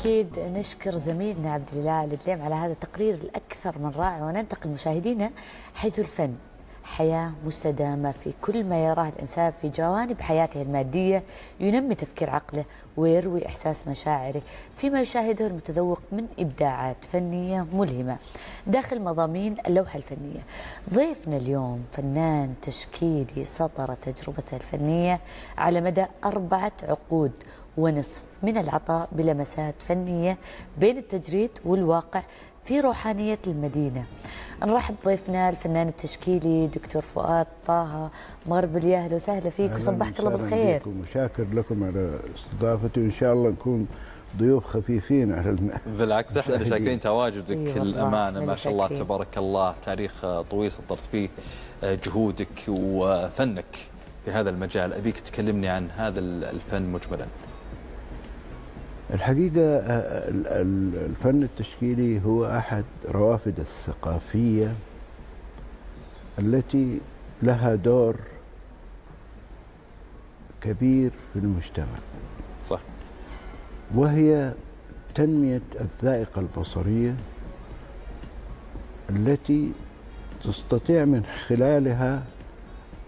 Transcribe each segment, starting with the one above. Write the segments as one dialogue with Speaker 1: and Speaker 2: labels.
Speaker 1: أكيد نشكر زميلنا عبد الله الدليم على هذا التقرير الأكثر من رائع، وننتقل مشاهدينا حيث الفن حياة مستدامة في كل ما يراه الإنسان في جوانب حياته المادية، ينمي تفكير عقله ويروي إحساس مشاعره فيما يشاهده المتذوق من إبداعات فنية ملهمة داخل مضامين اللوحة الفنية. ضيفنا اليوم فنان تشكيلي سطر تجربته الفنية على مدى 4 عقود ونصف من العطاء بلمسات فنية بين التجريد والواقع في روحانية المدينة. نرحب بضيفنا الفنان التشكيلي دكتور فؤاد طه مغربلي. اهلا وسهلا فيك وصبحك الله بالخير.
Speaker 2: وشاكر لكم على استضافتي، وان شاء الله نكون ضيوف خفيفين على
Speaker 3: بالعكس احنا شاكرين تواجدك. الامانه ما شاء الله تبارك الله تاريخ طويل سطرت فيه جهودك وفنك في هذا المجال. ابيك تكلمني عن هذا الفن مجملا.
Speaker 2: الحقيقة الفن التشكيلي هو أحد روافد الثقافية التي لها دور كبير في المجتمع،
Speaker 3: صح،
Speaker 2: وهي تنمية الذائقة البصرية التي تستطيع من خلالها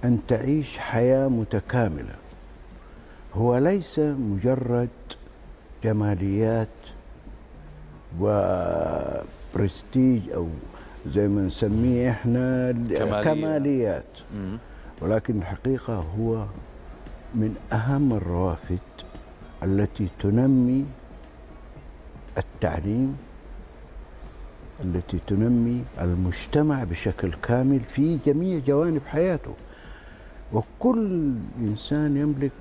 Speaker 2: أن تعيش حياة متكاملة. هو ليس مجرد جماليات وبرستيج أو زي ما نسميه احنا كماليات، ولكن الحقيقة هو من أهم الروافد التي تنمي التعليم، التي تنمي المجتمع بشكل كامل في جميع جوانب حياته. وكل إنسان يملك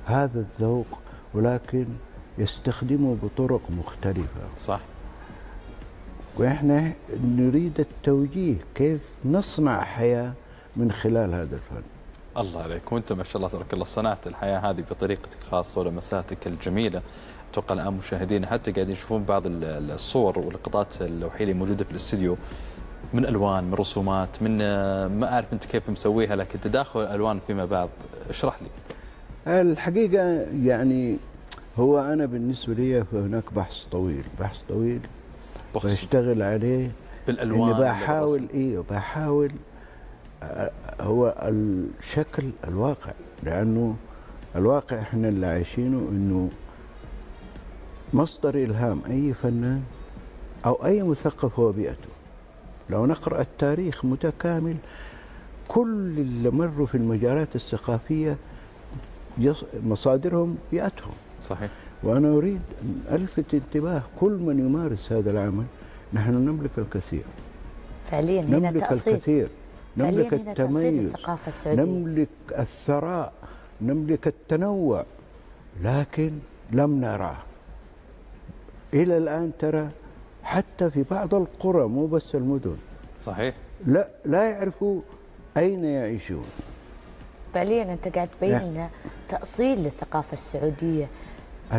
Speaker 2: هذا الذوق، ولكن يستخدمه بطرق مختلفة.
Speaker 3: صح.
Speaker 2: وإحنا نريد التوجيه كيف نصنع حياة من خلال هذا الفن.
Speaker 3: الله عليك، وانت ما شاء الله تبارك الله صنعت الحياة هذه بطريقتك الخاصة ولمساتك الجميلة. اتوقع الآن مشاهدينا حتى قاعدين يشوفون بعض الصور واللقطات اللوحية اللي موجودة في الاستديو، من ألوان، من رسومات، من ما أعرف أنت كيف مسويها، لكن تداخل الألوان فيما بعض. اشرح لي.
Speaker 2: الحقيقة يعني هو أنا بالنسبة لي هناك بحث طويل بشتغل عليه
Speaker 3: بالألوان.
Speaker 2: إني بحاول هو الشكل الواقع، لأنه الواقع إحنا اللي عايشينه، إنه مصدر إلهام أي فنان أو أي مثقف هو بيئته. لو نقرأ التاريخ متكامل، كل اللي مروا في المجالات الثقافية مصادرهم بيئتهم.
Speaker 3: صحيح.
Speaker 2: وأنا أريد أن ألفت انتباه كل من يمارس هذا العمل. نحن نملك الكثير
Speaker 1: فعليا،
Speaker 2: نملك الكثير، نملك التميز،
Speaker 1: الثقافة السعودية،
Speaker 2: نملك الثراء، نملك التنوع، لكن لم نراه إلى الآن. ترى حتى في بعض القرى، مو بس المدن،
Speaker 3: صحيح،
Speaker 2: لا يعرفوا أين يعيشون.
Speaker 1: فعليا أنت قاعد تبين لنا تأصيل للثقافة السعودية